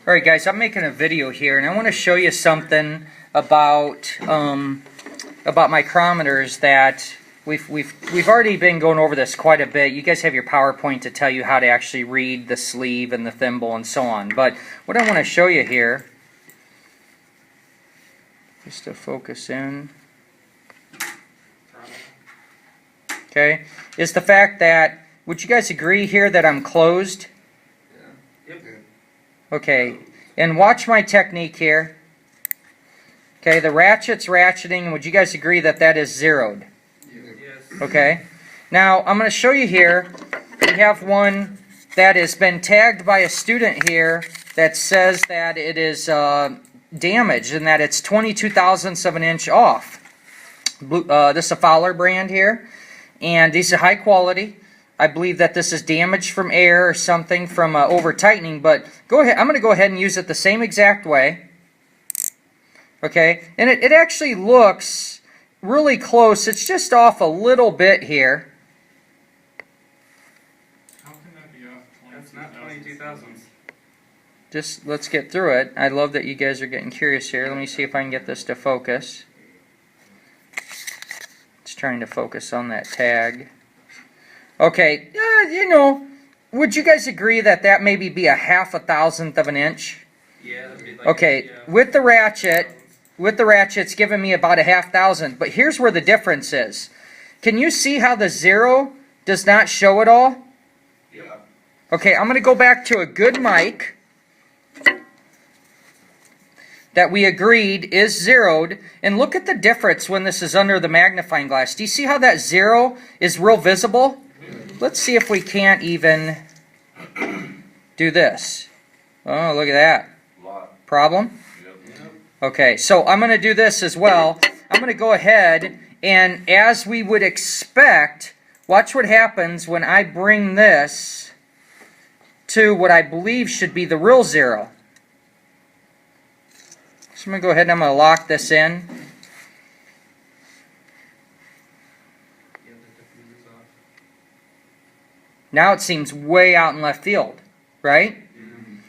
Alright guys, I'm making a video here and I want to show you something about micrometers that we've already been going over this quite a bit. You guys have your PowerPoint to tell you how to actually read the sleeve and the thimble and so on. But what I want to show you here, just to focus in, okay, is the fact that, would you guys agree here that I'm closed? Okay, and watch my technique here. Okay, the ratchet's ratcheting. Would you guys agree that that is zeroed? Yes. Okay. Now, I'm going to show you here. We have one that has been tagged by a student here that says that it is damaged and that it's 22 thousandths of an inch off. This is a Fowler brand here, and these are high quality. I believe that this is damage from air or something from over tightening, but go ahead. I'm going to go ahead and use it the same exact way. Okay, and it actually looks really close. It's just off a little bit here. How can that be off 22 That's not 22 thousandths. Just let's get through it. I love that you guys are getting curious here. Let me see if I can get this to focus. It's trying to focus on that tag. Okay, you know, would you guys agree that that maybe be a 1/2 thousandth of an inch? Yeah, that'd be like okay, with the ratchet, it's giving me about a 1/2 thousandth. But here's where the difference is. Can you see how the zero does not show at all? Yeah. Okay, I'm going to go back to a good mic that we agreed is zeroed, and look at the difference when this is under the magnifying glass. Do you see how that zero is real visible? Let's see if we can't even do this. Oh, look at that. Problem? Okay, so I'm going to do this as well. I'm going to go ahead and, as we would expect, watch what happens when I bring this to what I believe should be the real zero. So I'm going to go ahead and I'm going to lock this in. Now it seems way out in left field, right?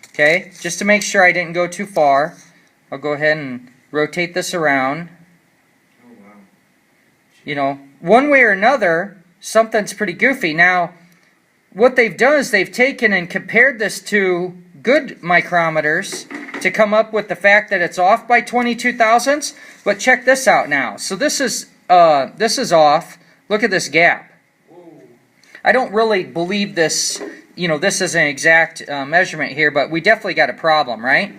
Okay, just to make sure I didn't go too far, I'll go ahead and rotate this around. You know, one way or another, something's pretty goofy. Now, what they've done is they've taken and compared this to good micrometers to come up with the fact that it's off by 22 thousandths. But check this out now. So this is off. Look at this gap. I don't really believe this, you know, this is an exact measurement here, but we definitely got a problem, right?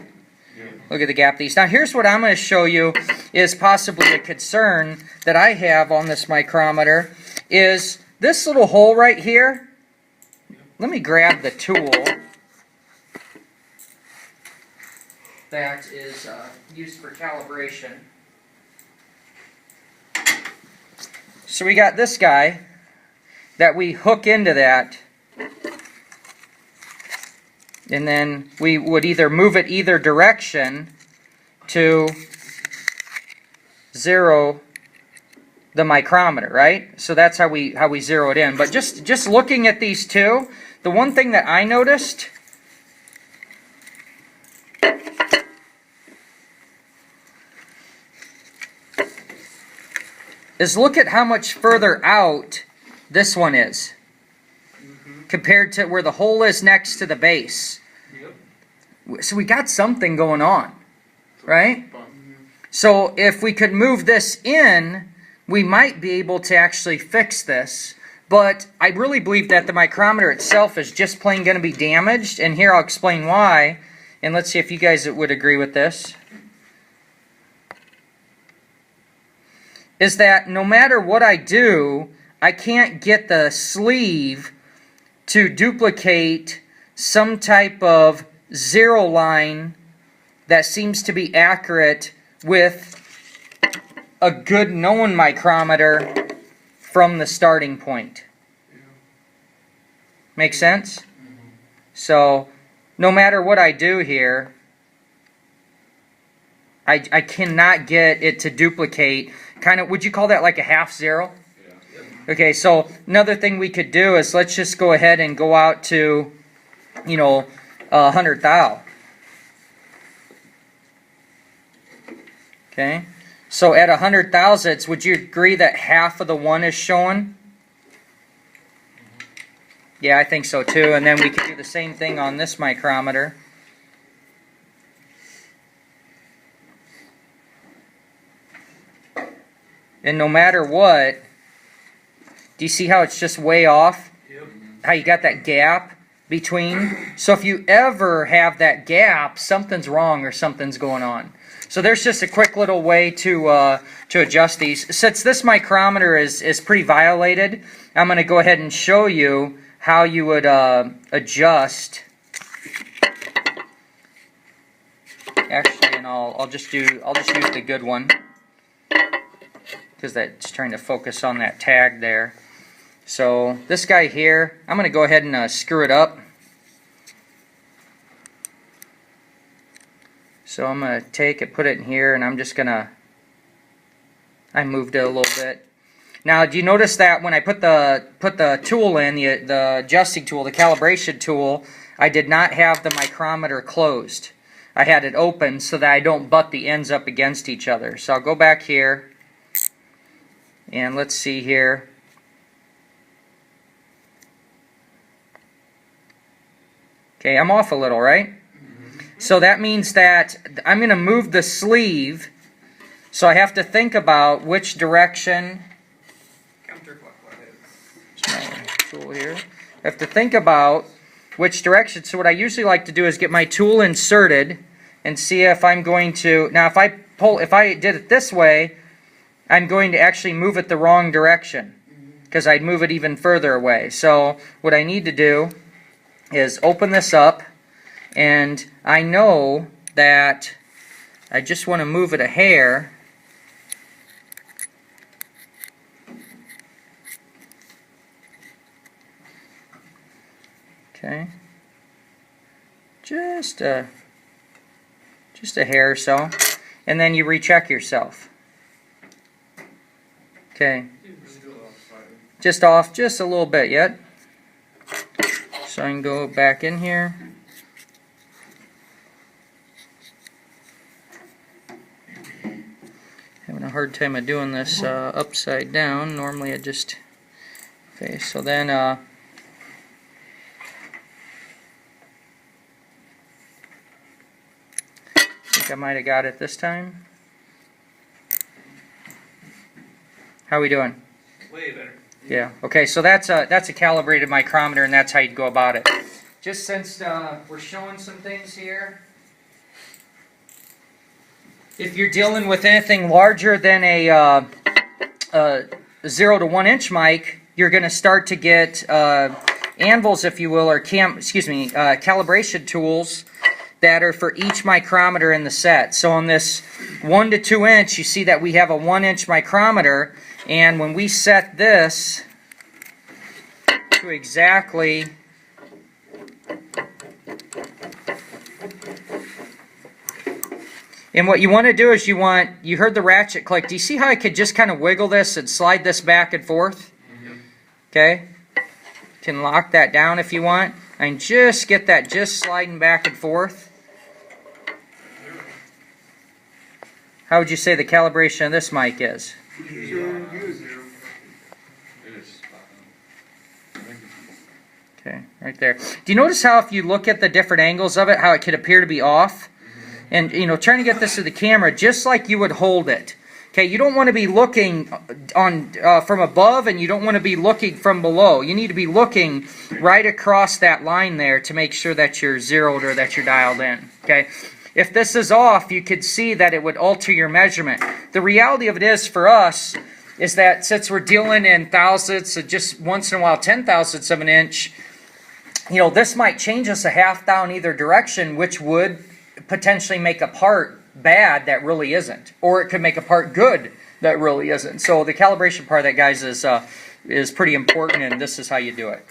Yeah. Look at the gap these. Now here's what I'm going to show you is possibly a concern that I have on this micrometer is this little hole right here. Let me grab the tool that is used for calibration. So we got this guy that we hook into that, and then we would either move it either direction to zero the micrometer, right? So that's how we zero it in. But just looking at these two, the one thing that I noticed is look at how much further out this one is compared to where the hole is next to the base. Yep. So we got something going on, right? So if we could move this in, we might be able to actually fix this. But I really believe that the micrometer itself is just plain going to be damaged, and here I'll explain why. And let's see if you guys would agree with this. Is that no matter what I do, I can't get the sleeve to duplicate some type of zero line that seems to be accurate with a good known micrometer from the starting point. Make sense? So no matter what I do here, I cannot get it to duplicate. Kind of, would you call that like a half zero? Okay, so another thing we could do is let's just go ahead and go out to, you know, 100 thou. Okay, so at 100 thousandths, would you agree that half of the 1 is showing? Yeah, I think so too. And then we could do the same thing on this micrometer. And no matter what, do you see how it's just way off? Yep. How you got that gap between? So if you ever have that gap, something's wrong or something's going on. So there's just a quick little way to adjust these. Since this micrometer is pretty violated, I'm going to go ahead and show you how you would adjust. Actually, and I'll just use the good one, because that's trying to focus on that tag there. So this guy here, I'm going to go ahead and screw it up. So I'm going to take it, put it in here, and I'm just going to, I moved it a little bit. Now, do you notice that when I put the tool in, the adjusting tool, the calibration tool, I did not have the micrometer closed. I had it open so that I don't butt the ends up against each other. So I'll go back here, and let's see here. Okay, I'm off a little, right? So that means that I'm going to move the sleeve, so I have to think about which direction. Tool here. I have to think about which direction. So what I usually like to do is get my tool inserted and see if I'm going to. Now, if I did it this way, I'm going to actually move it the wrong direction, because I'd move it even further away. So what I need to do is open this up, and I know that I just want to move it a hair. Okay, just a hair or so, and then you recheck yourself. Okay, just off just a little bit yet. So I can go back in here. Having a hard time of doing this upside down. Normally I just, okay, so then I think I might have got it this time. How are we doing? Way better. Yeah. Okay. So that's a calibrated micrometer, and that's how you'd go about it. Just since we're showing some things here, if you're dealing with anything larger than a 0 to 1 inch mic, you're going to start to get anvils, if you will, or calibration tools that are for each micrometer in the set. So on this 1 to 2 inch, you see that we have a 1 inch micrometer, and when we set this to exactly and what you want to do is you heard the ratchet click. Do you see how I could just kind of wiggle this and slide this back and forth? Okay? You can lock that down if you want. And just get that just sliding back and forth. How would you say the calibration of this mic is? Okay, right there. Do you notice how if you look at the different angles of it, how it could appear to be off? And, trying to get this to the camera just like you would hold it. Okay, you don't want to be looking on from above, and you don't want to be looking from below. You need to be looking right across that line there to make sure that you're zeroed or that you're dialed in. Okay, if this is off, you could see that it would alter your measurement. The reality of it is, for us, is that since we're dealing in thousandths, just once in a while 10,000ths of an inch, this might change us a half down either direction, which would potentially make a part bad that really isn't, or it could make a part good that really isn't. So the calibration part of that, guys, is pretty important, and this is how you do it.